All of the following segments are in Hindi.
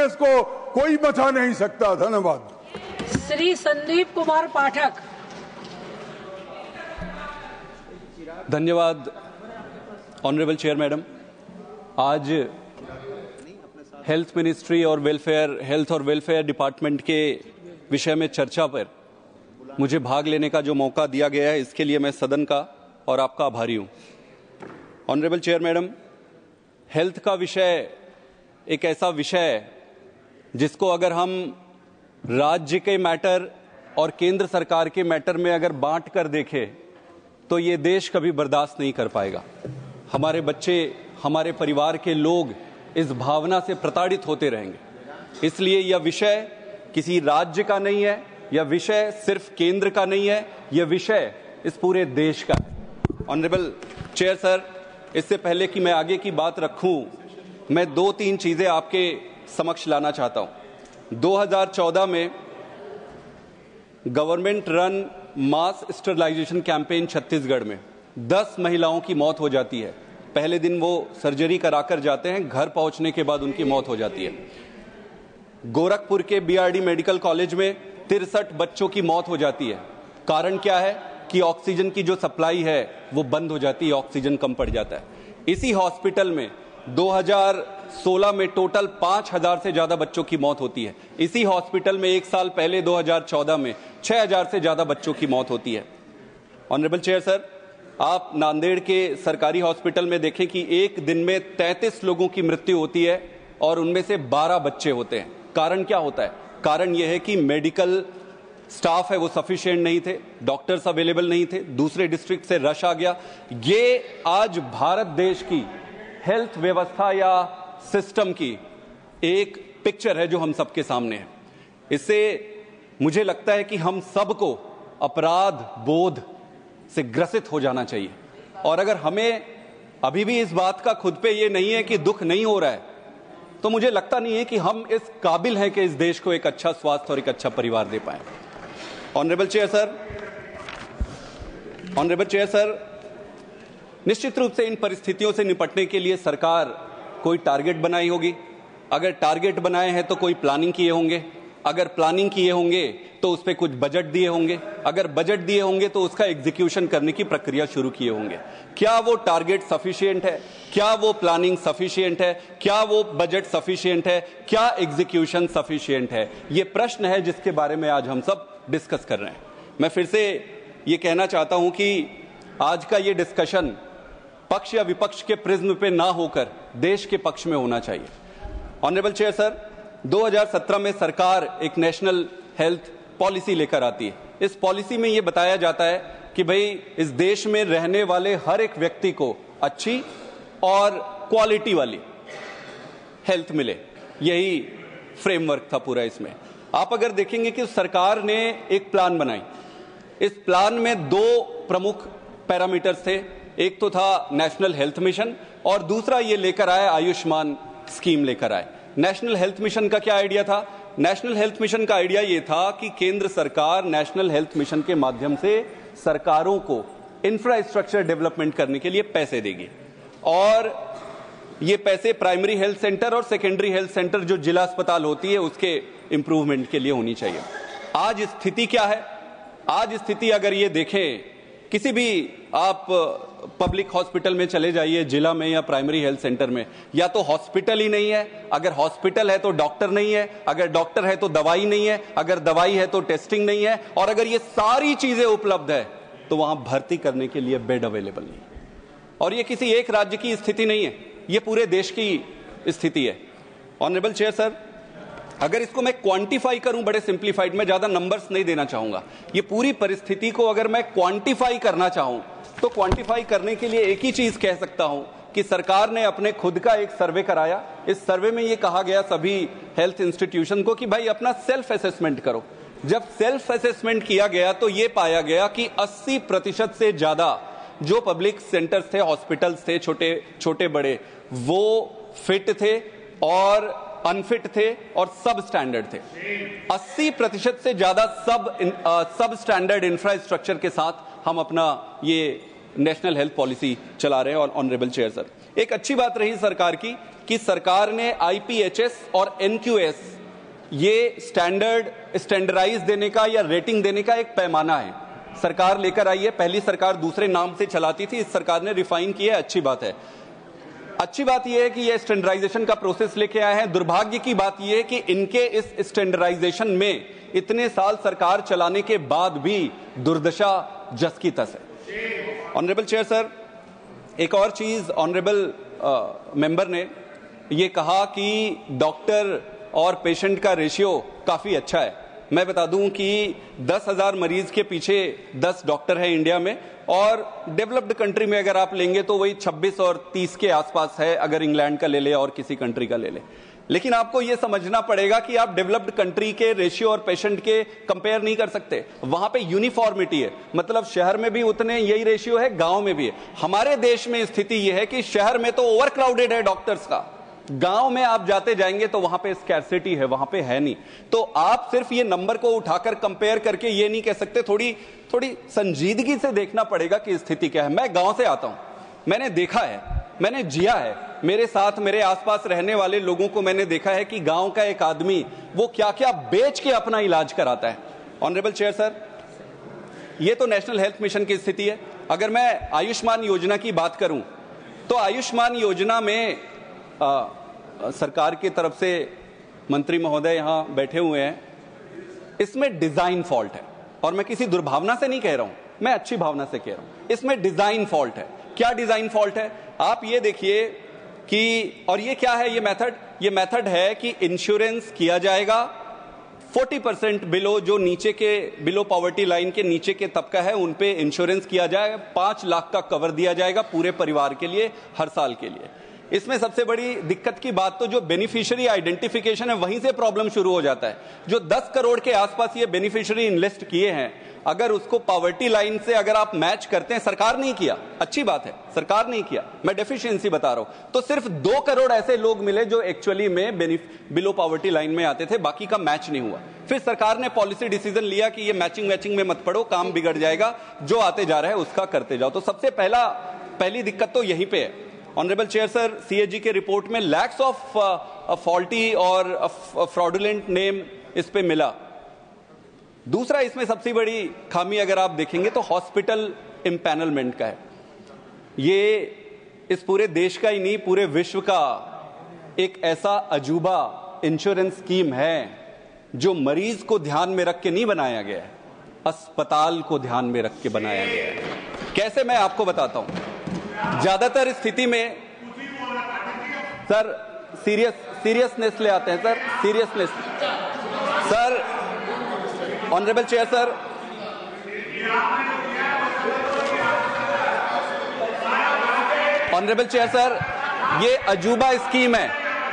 कांग्रेस को कोई बचा नहीं सकता। धन्यवाद। श्री संदीप कुमार पाठक। धन्यवाद ऑनरेबल चेयर मैडम। आज हेल्थ मिनिस्ट्री और हेल्थ और वेलफेयर डिपार्टमेंट के विषय में चर्चा पर मुझे भाग लेने का जो मौका दिया गया है, इसके लिए मैं सदन का और आपका आभारी हूं। ऑनरेबल चेयर मैडम, हेल्थ का विषय एक ऐसा विषय है जिसको अगर हम राज्य के मैटर और केंद्र सरकार के मैटर में अगर बांट कर देखें तो ये देश कभी बर्दाश्त नहीं कर पाएगा। हमारे बच्चे, हमारे परिवार के लोग इस भावना से प्रताड़ित होते रहेंगे। इसलिए यह विषय किसी राज्य का नहीं है, यह विषय सिर्फ केंद्र का नहीं है, यह विषय इस पूरे देश का है। ऑनरेबल चेयर सर, इससे पहले कि मैं आगे की बात रखूं, मैं 2-3 चीजें आपके समक्ष लाना चाहता हूं। 2014 में गवर्नमेंट रन मास स्टरलाइजेशन कैंपेन छत्तीसगढ़ में 10 महिलाओं की मौत हो जाती है। पहले दिन वो सर्जरी कराकर जाते हैं, घर पहुंचने के बाद उनकी मौत हो जाती है। गोरखपुर के बीआरडी मेडिकल कॉलेज में 63 बच्चों की मौत हो जाती है। कारण क्या है कि ऑक्सीजन की जो सप्लाई है वो बंद हो जाती है, ऑक्सीजन कम पड़ जाता है। इसी हॉस्पिटल में 2016 में टोटल 5000 से ज्यादा बच्चों की मौत होती है। इसी हॉस्पिटल में एक साल पहले 2014 में 6000 से ज्यादा बच्चों की मौत होती है। ऑनरेबल चेयर सर, आप नांदेड़ के सरकारी हॉस्पिटल में देखें कि एक दिन में 33 लोगों की मृत्यु होती है और उनमें से 12 बच्चे होते हैं। कारण क्या होता है? कारण यह है कि मेडिकल स्टाफ है वो सफिशिएंट नहीं थे, डॉक्टर्स अवेलेबल नहीं थे, दूसरे डिस्ट्रिक्ट से रश आ गया। ये आज भारत देश की हेल्थ व्यवस्था या सिस्टम की एक पिक्चर है जो हम सबके सामने है। इससे मुझे लगता है कि हम सबको अपराध बोध से ग्रसित हो जाना चाहिए। और अगर हमें अभी भी इस बात का खुद पे ये नहीं है कि दुख नहीं हो रहा है, तो मुझे लगता नहीं है कि हम इस काबिल हैं कि इस देश को एक अच्छा स्वास्थ्य और एक अच्छा परिवार दे पाए। ऑनरेबल चेयर सर, निश्चित रूप से इन परिस्थितियों से निपटने के लिए सरकार कोई टारगेट बनाई होगी। अगर टारगेट बनाए हैं तो कोई प्लानिंग किए होंगे। अगर प्लानिंग किए होंगे तो उस पर कुछ बजट दिए होंगे। अगर बजट दिए होंगे तो उसका एग्जीक्यूशन करने की प्रक्रिया शुरू किए होंगे। क्या वो टारगेट सफिशिएंट है? क्या वो प्लानिंग सफिशिएंट है? क्या वो बजट सफिशिएंट है? क्या एग्जीक्यूशन सफिशिएंट है? ये प्रश्न है जिसके बारे में आज हम सब डिस्कस कर रहे हैं। मैं फिर से ये कहना चाहता हूं कि आज का ये डिस्कशन पक्ष या विपक्ष के प्रिज्म पे ना होकर देश के पक्ष में होना चाहिए। ऑनरेबल चेयर सर, 2017 में सरकार एक नेशनल हेल्थ पॉलिसी लेकर आती है। इस पॉलिसी में यह बताया जाता है कि भाई इस देश में रहने वाले हर एक व्यक्ति को अच्छी और क्वालिटी वाली हेल्थ मिले, यही फ्रेमवर्क था पूरा। इसमें आप अगर देखेंगे कि सरकार ने एक प्लान बनाई। इस प्लान में 2 प्रमुख पैरामीटर्स थे। एक तो था नेशनल हेल्थ मिशन और दूसरा ये लेकर आए आयुष्मान स्कीम लेकर आए। नेशनल हेल्थ मिशन का क्या आइडिया था? नेशनल हेल्थ मिशन का आइडिया ये था कि केंद्र सरकार नेशनल हेल्थ मिशन के माध्यम से सरकारों को इंफ्रास्ट्रक्चर डेवलपमेंट करने के लिए पैसे देगी और ये पैसे प्राइमरी हेल्थ सेंटर और सेकेंडरी हेल्थ सेंटर जो जिला अस्पताल होती है उसके इंप्रूवमेंट के लिए होनी चाहिए। आज स्थिति क्या है? आज स्थिति अगर ये देखें, किसी भी आप पब्लिक हॉस्पिटल में चले जाइए, जिला में या प्राइमरी हेल्थ सेंटर में, या तो हॉस्पिटल ही नहीं है। अगर हॉस्पिटल है तो डॉक्टर नहीं है, अगर डॉक्टर है तो दवाई नहीं है, अगर दवाई है तो टेस्टिंग नहीं है, और अगर ये सारी चीजें उपलब्ध है तो वहां भर्ती करने के लिए बेड अवेलेबल नहीं है। और ये किसी एक राज्य की स्थिति नहीं है, ये पूरे देश की स्थिति है। ऑनरेबल चेयर सर, अगर इसको मैं क्वांटिफाई करूं बड़े सिंप्लीफाइड में, ज्यादा नंबर्स नहीं देना चाहूंगा, ये पूरी परिस्थिति को अगर मैं क्वांटिफाई करना चाहूं तो क्वांटिफाई करने के लिए एक ही चीज कह सकता हूं कि सरकार ने अपने खुद का एक सर्वे कराया। इस सर्वे में ये कहा गया सभी हेल्थ इंस्टीट्यूशन को कि भाई अपना सेल्फ असेसमेंट करो। जब सेल्फ असेसमेंट किया गया तो ये पाया गया कि 80% से ज्यादा जो पब्लिक सेंटर्स थे, हॉस्पिटल्स थे, छोटे बड़े, वो फिट थे और अनफिट थे और सब स्टैंडर्ड थे। 80% से ज्यादा सब स्टैंडर्ड इंफ्रास्ट्रक्चर के साथ हम अपना ये नेशनल हेल्थ पॉलिसी चला रहे हैं। और ऑनरेबल चेयर सर, एक अच्छी बात रही सरकार की कि सरकार ने आईपीएचएस और एनक्यूएस ये स्टैंडर्डाइज देने का या रेटिंग देने का एक पैमाना है, सरकार लेकर आई है। पहली सरकार दूसरे नाम से चलाती थी, इस सरकार ने रिफाइन किया है, अच्छी बात है। अच्छी बात यह है कि ये स्टैंडर्डाइजेशन का प्रोसेस लेके आए हैं। दुर्भाग्य की बात यह है कि इनके इस स्टैंडर्डाइजेशन में इतने साल सरकार चलाने के बाद भी दुर्दशा जस की तस है। ऑनरेबल चेयर सर, एक और चीज ऑनरेबल मेंबर ने ये कहा कि डॉक्टर और पेशेंट का रेशियो काफी अच्छा है। मैं बता दूं कि 10,000 मरीज के पीछे 10 डॉक्टर है इंडिया में, और डेवलप्ड कंट्री में अगर आप लेंगे तो वही 26 और 30 के आसपास है, अगर इंग्लैंड का ले ले और किसी कंट्री का ले ले। लेकिन आपको यह समझना पड़ेगा कि आप डेवलप्ड कंट्री के रेशियो और पेशेंट के कंपेयर नहीं कर सकते। वहां पे यूनिफॉर्मिटी है, मतलब शहर में भी उतने यही रेशियो है, गांव में भी है। हमारे देश में स्थिति यह है कि शहर में तो ओवर क्राउडेड है डॉक्टर्स का, गांव में आप जाते जाएंगे तो वहां पे स्कैर्सिटी है, वहां पे है नहीं। तो आप सिर्फ ये नंबर को उठाकर कंपेयर करके ये नहीं कह सकते, थोड़ी संजीदगी से देखना पड़ेगा कि स्थिति क्या है। मैं गांव से आता हूं, मैंने देखा है, मैंने जिया है, मेरे साथ मेरे आसपास रहने वाले लोगों को मैंने देखा है कि गांव का एक आदमी वो क्या क्या बेच के अपना इलाज कराता है। ऑनरेबल चेयर सर, ये तो नेशनल हेल्थ मिशन की स्थिति है। अगर मैं आयुष्मान योजना की बात करूं तो आयुष्मान योजना में सरकार की तरफ से मंत्री महोदय यहां बैठे हुए हैं, इसमें डिजाइन फॉल्ट है। और मैं किसी दुर्भावना से नहीं कह रहा हूं, मैं अच्छी भावना से कह रहा हूं, इसमें डिजाइन फॉल्ट है। क्या डिजाइन फॉल्ट है? आप ये देखिए कि, और ये क्या है, ये मेथड है कि इंश्योरेंस किया जाएगा 40% बिलो, जो नीचे के बिलो पॉवर्टी लाइन के नीचे के तबका है उन पे इंश्योरेंस किया जाएगा। 5 लाख का कवर दिया जाएगा पूरे परिवार के लिए हर साल के लिए। इसमें सबसे बड़ी दिक्कत की बात तो जो बेनिफिशियरी आइडेंटिफिकेशन है वहीं से प्रॉब्लम शुरू हो जाता है। जो 10 करोड़ के आसपास ये बेनिफिशियरी इनलिस्ट किए हैं, अगर उसको पॉवर्टी लाइन से अगर आप मैच करते हैं, सरकार नहीं किया, अच्छी बात है, सरकार नहीं किया, मैं डेफिशिएंसी बता रहा हूं, तो सिर्फ 2 करोड़ ऐसे लोग मिले जो एक्चुअली में बिलो पॉवर्टी लाइन में आते थे, बाकी का मैच नहीं हुआ। फिर सरकार ने पॉलिसी डिसीजन लिया कि ये मैचिंग में मत पड़ो, काम बिगड़ जाएगा, जो आते जा रहा है उसका करते जाओ। तो सबसे पहली दिक्कत तो यहीं पे है। ऑनरेबल चेयर सर, सीएजी के रिपोर्ट में लैक्स ऑफ फॉल्टी और फ्रॉडुलेंट नेम इस पे मिला। दूसरा, इसमें सबसे बड़ी खामी अगर आप देखेंगे तो हॉस्पिटल इम्पैनलमेंट का है। ये इस पूरे देश का ही नहीं, पूरे विश्व का एक ऐसा अजूबा इंश्योरेंस स्कीम है जो मरीज को ध्यान में रख के नहीं बनाया गया है, अस्पताल को ध्यान में रख के बनाया गया है। कैसे, मैं आपको बताता हूं। ज्यादातर स्थिति में सर सीरियसनेस ले आते हैं, sir seriousness. Sir, honourable chair sir, honourable chair sir, ये अजूबा स्कीम है।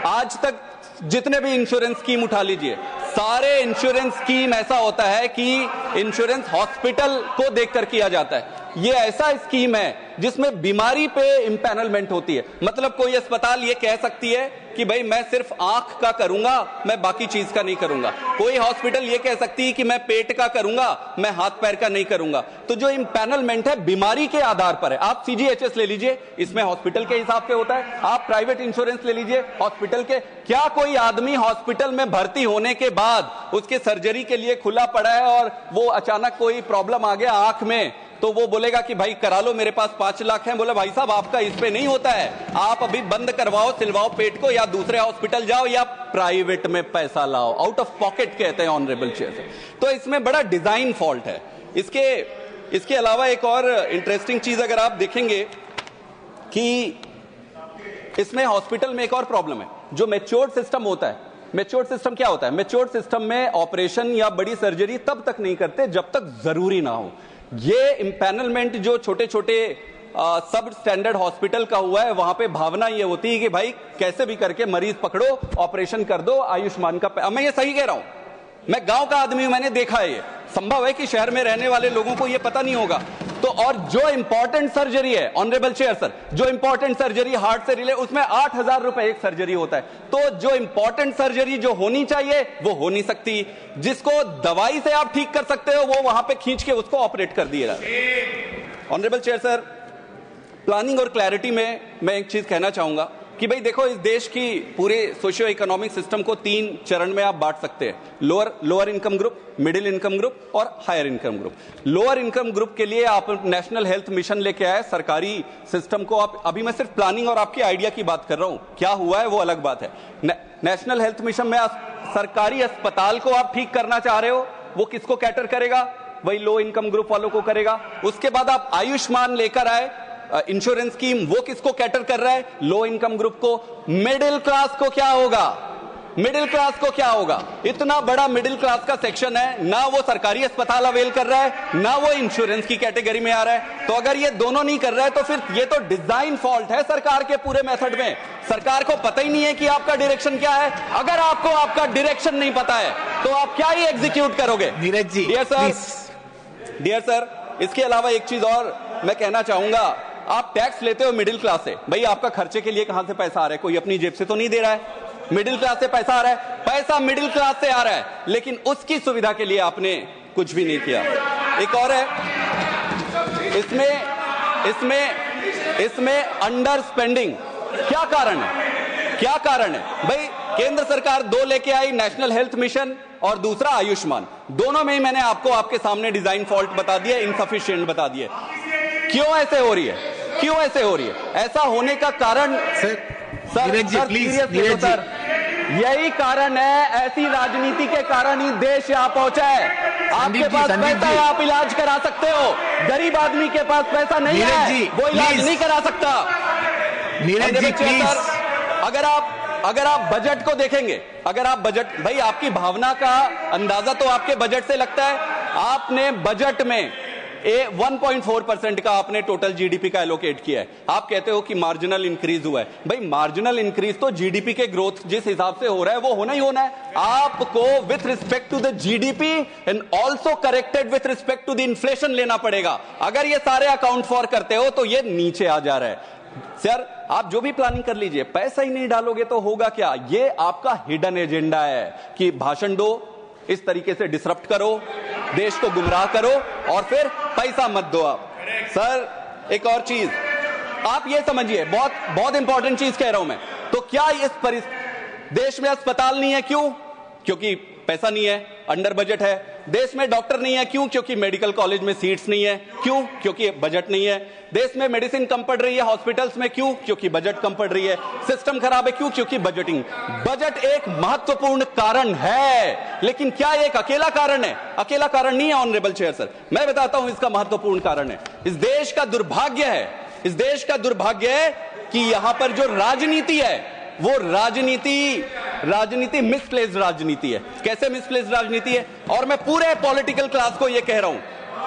आज तक जितने भी इंश्योरेंस स्कीम उठा लीजिए, सारे इंश्योरेंस स्कीम ऐसा होता है कि इंश्योरेंस हॉस्पिटल को देखकर किया जाता है। ये ऐसा स्कीम है जिसमें बीमारी पे इंपैनलमेंट होती है। मतलब कोई अस्पताल ये कह सकती है कि भाई मैं सिर्फ आंख का करूंगा, मैं बाकी चीज का नहीं करूंगा। कोई हॉस्पिटल ये कह सकती है कि मैं पेट का करूंगा, मैं हाथ पैर का नहीं करूंगा। तो जो इंपैनलमेंट है बीमारी के आधार पर है। आप सीजीएचएस ले लीजिए, इसमें हॉस्पिटल के हिसाब से होता है। आप प्राइवेट इंश्योरेंस ले लीजिए, हॉस्पिटल के। क्या कोई आदमी हॉस्पिटल में भर्ती होने के बाद उसके सर्जरी के लिए खुला पड़ा है और वो अचानक कोई प्रॉब्लम आ गया आंख में, तो वो बोलेगा कि भाई करा लो, मेरे पास 5 लाख है। बोला भाई साहब आपका इस पे नहीं होता है, आप अभी बंद करवाओ, सिलवाओ पेट को, या दूसरे हॉस्पिटल जाओ या प्राइवेट में पैसा लाओ, आउट ऑफ पॉकेट कहते हैं ऑनरेबल चेयर। तो इसमें बड़ा डिजाइन फॉल्ट है। इसके अलावा एक और इंटरेस्टिंग चीज अगर आप देखेंगे कि इसमें हॉस्पिटल में एक और प्रॉब्लम है। जो मैच्योर्ड सिस्टम होता है, मैच्योर्ड सिस्टम क्या होता है? मैच्योर्ड सिस्टम में ऑपरेशन या बड़ी सर्जरी तब तक नहीं करते जब तक जरूरी ना हो। ये इंपैनलमेंट जो छोटे छोटे सब स्टैंडर्ड हॉस्पिटल का हुआ है, वहां पे भावना ये होती है कि भाई कैसे भी करके मरीज पकड़ो, ऑपरेशन कर दो, आयुष्मान का। मैं ये सही कह रहा हूं, मैं गांव का आदमी हूं, मैंने देखा है। ये संभव है कि शहर में रहने वाले लोगों को ये पता नहीं होगा। तो और जो इंपॉर्टेंट सर्जरी है ऑनरेबल चेयर सर, जो इंपॉर्टेंट सर्जरी हार्ट से रिलेटेड, उसमें 8,000 रुपए एक सर्जरी होता है। तो जो इंपॉर्टेंट सर्जरी जो होनी चाहिए वो हो नहीं सकती। जिसको दवाई से आप ठीक कर सकते हो वो वहां पे खींच के उसको ऑपरेट कर दिया जाता है। ऑनरेबल चेयर सर, प्लानिंग और क्लैरिटी में मैं एक चीज कहना चाहूंगा कि भाई देखो, इस देश की पूरे सोशियो इकोनॉमिक सिस्टम को 3 चरण में आप बांट सकते हैं। Lower income group, middle income group और higher income group. Lower income group के लिए आप नेशनल हेल्थ मिशन लेके आए, सरकारी सिस्टम को आप, अभी मैं सिर्फ प्लानिंग और आपकी आइडिया की बात कर रहा हूं, क्या हुआ है वो अलग बात है। नेशनल हेल्थ मिशन में सरकारी अस्पताल को आप ठीक करना चाह रहे हो, वो किसको कैटर करेगा? वही लो इनकम ग्रुप वालों को करेगा। उसके बाद आप आयुष्मान लेकर आए, इंश्योरेंस स्कीम, वो किसको कैटर कर रहा है? लो इनकम ग्रुप को। मिडिल क्लास को क्या होगा? मिडिल क्लास को क्या होगा? इतना बड़ा मिडिल क्लास का सेक्शन है, ना वो सरकारी अस्पताल अवेल कर रहा है, ना वो इंश्योरेंस की कैटेगरी में आ रहा है। तो अगर ये दोनों नहीं कर रहा है तो फिर ये तो डिजाइन फॉल्ट है सरकार के पूरे मेथड में। सरकार को पता ही नहीं है कि आपका डायरेक्शन क्या है। अगर आपको आपका डायरेक्शन नहीं पता है तो आप क्या ही एग्जीक्यूट करोगे? नीरज जी, डियर सर, इसके अलावा एक चीज और मैं कहना चाहूंगा, आप टैक्स लेते हो मिडिल क्लास से, भाई आपका खर्चे के लिए कहां से पैसा आ रहा है? कोई अपनी जेब से तो नहीं दे रहा है। मिडिल क्लास से पैसा आ रहा है, पैसा मिडिल क्लास से आ रहा है, लेकिन उसकी सुविधा के लिए आपने कुछ भी नहीं किया। एक और है, इसमें अंडर स्पेंडिंग। क्या कारण है? क्या कारण है भाई? केंद्र सरकार 2 लेके आई, नेशनल हेल्थ मिशन और दूसरा आयुष्मान। दोनों में ही मैंने आपको आपके सामने डिजाइन फॉल्ट बता दिया, इनसफिशिएंट बता दिए। क्यों ऐसे हो रही है? क्यों ऐसे हो रही है? ऐसा होने का कारण सर यही कारण है, ऐसी राजनीति के कारण ही देश यहां पहुंचा है। आपके पास पैसा है, आप इलाज करा सकते हो, गरीब आदमी के पास पैसा नहीं है, वो इलाज नहीं करा सकता। नीरज जी प्लीज, अगर आप बजट को देखेंगे, अगर आप बजट, भाई आपकी भावना का अंदाजा तो आपके बजट से लगता है। आपने बजट में 1.4% का आपने टोटल जीडीपी का एलोकेट किया है। आप कहते हो कि मार्जिनल इंक्रीज हुआ है। भाई मार्जिनल इंक्रीज तो जीडीपी के ग्रोथ जिस हिसाब से हो रहा है वो होना ही होना है। आपको with respect to the GDP and also corrected with respect to the inflation लेना पड़ेगा। अगर ये सारे अकाउंट फॉर करते हो तो ये नीचे आ जा रहा है। सर आप जो भी प्लानिंग कर लीजिए, पैसा ही नहीं डालोगे तो होगा क्या? ये आपका हिडन एजेंडा है कि भाषण दो, इस तरीके से डिसरप्ट करो, देश को गुमराह करो और फिर पैसा मत दो आप। सर एक और चीज आप ये समझिए, बहुत इंपॉर्टेंट चीज कह रहा हूं मैं। तो क्या इस देश में अस्पताल नहीं है? क्यों? क्योंकि पैसा नहीं है, अंडर बजट है। देश में डॉक्टर नहीं है, क्यों? क्योंकि मेडिकल कॉलेज में सीट्स नहीं है। क्यों? क्योंकि बजट नहीं है। देश में मेडिसिन कम पड़ रही है हॉस्पिटल्स में, क्यों? क्योंकि बजट कम पड़ रही है। सिस्टम खराब है, क्यों? क्योंकि बजटिंग। बजट एक महत्वपूर्ण कारण है, लेकिन क्या एक अकेला कारण है? अकेला कारण नहीं है ऑनरेबल चेयर सर, मैं बताता हूं इसका महत्वपूर्ण कारण है। इस देश का दुर्भाग्य है, इस देश का दुर्भाग्य है कि यहां पर जो राजनीति है वो राजनीति मिसप्लेस्ड राजनीति है। कैसे मिसप्लेस्ड राजनीति है? और मैं पूरे पॉलिटिकल क्लास को ये कह रहा हूं,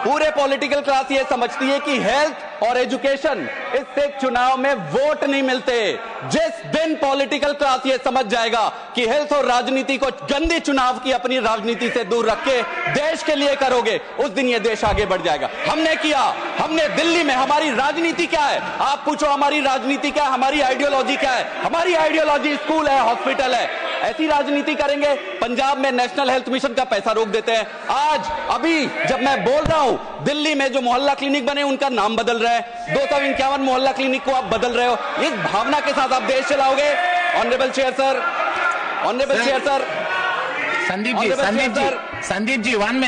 पूरे पॉलिटिकल क्लास ये समझती है कि हेल्थ और एजुकेशन, इससे चुनाव में वोट नहीं मिलते। जिस दिन पॉलिटिकल क्लास ये समझ जाएगा कि हेल्थ और राजनीति को गंदी चुनाव की अपनी राजनीति से दूर रख के देश के लिए करोगे, उस दिन ये देश आगे बढ़ जाएगा। हमने किया, हमने दिल्ली में, हमारी राजनीति क्या है? आप पूछो हमारी राजनीति क्या है, हमारी आइडियोलॉजी क्या है? हमारी आइडियोलॉजी स्कूल है, हॉस्पिटल है। ऐसी राजनीति करेंगे? पंजाब में नेशनल हेल्थ मिशन का पैसा रोक देते हैं। आज अभी जब मैं बोल रहा हूं, दिल्ली में जो मोहल्ला क्लिनिक बने उनका नाम बदल रहा है। 251 मोहल्ला क्लिनिक को आप बदल रहे हो। इस भावना के साथ आप देश चलाओगे? Honourable chair sir, honourable chair sir, Sandeep ji 1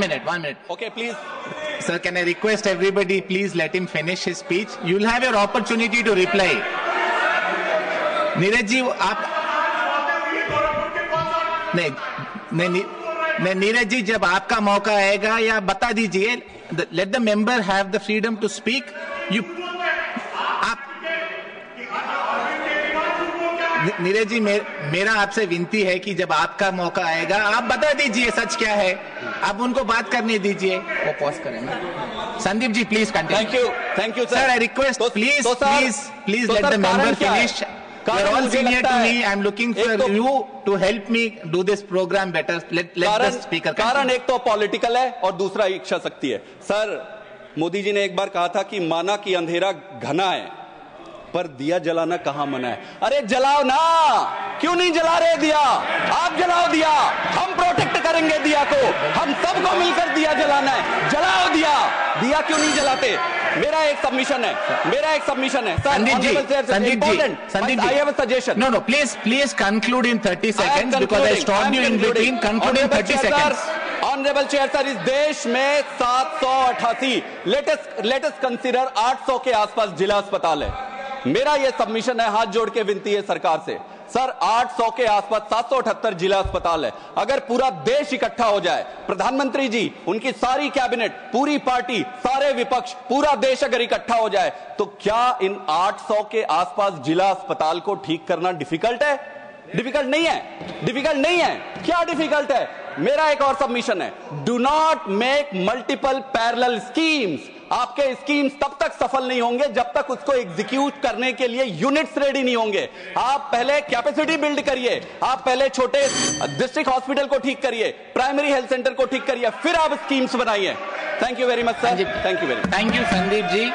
minute. Okay, please. Sir, can I request everybody, please let him finish his speech. You'll have your opportunity to reply. Neeraj ji आप नहीं नीरज जी, जब आपका मौका आएगा या बता दीजिए, let the member have the freedom to speak. Neeraj ji मेरा आपसे विनती है कि जब आपका मौका आएगा आप बता दीजिए सच क्या है, आप उनको बात करने दीजिए। वो पॉज करें ना। Sandeep ji please continue. Thank you sir, I request please let the member finish. You're all senior to me. I'm looking for you to help me do this program better. Let the speaker. कारण एक तो पॉलिटिकल है और दूसरा इच्छा शक्ति है। सर मोदी जी ने एक बार कहा था कि माना कि अंधेरा घना है पर दिया जलाना कहां मना है। अरे जलाओ ना, क्यों नहीं जला रहे दिया? आप जलाओ दिया, हम प्रोटेक्ट करेंगे दिया को, हम सबको मिलकर दिया जलाना है। जलाओ दिया, दिया क्यों नहीं जलाते? मेरा एक सबमिशन है Sandeep ji, I have a suggestion. No, please conclude in 30 seconds because I stopped you in between. Conclude in 30 seconds. Honourable chair sir, इस देश में 788 लेटेस्ट कंसीडर 800 के आसपास जिला अस्पताल है। मेरा यह सबमिशन है, हाथ जोड़ के विनती है सरकार से, सर 800 के आसपास 778 जिला अस्पताल है। अगर पूरा देश इकट्ठा हो जाए, प्रधानमंत्री जी, उनकी सारी कैबिनेट, पूरी पार्टी, सारे विपक्ष, पूरा देश अगर इकट्ठा हो जाए, तो क्या इन 800 के आसपास जिला अस्पताल को ठीक करना डिफिकल्ट है? डिफिकल्ट नहीं है। क्या डिफिकल्ट है? मेरा एक और सबमिशन है, do not make multiple parallel schemes. आपके स्कीम्स तब तक सफल नहीं होंगे जब तक उसको एग्जीक्यूट करने के लिए यूनिट्स रेडी नहीं होंगे। आप पहले कैपेसिटी बिल्ड करिए, आप पहले छोटे डिस्ट्रिक्ट हॉस्पिटल को ठीक करिए, प्राइमरी हेल्थ सेंटर को ठीक करिए, फिर आप स्कीम्स बनाइए। Thank you very much sir, thank you Sandeep ji.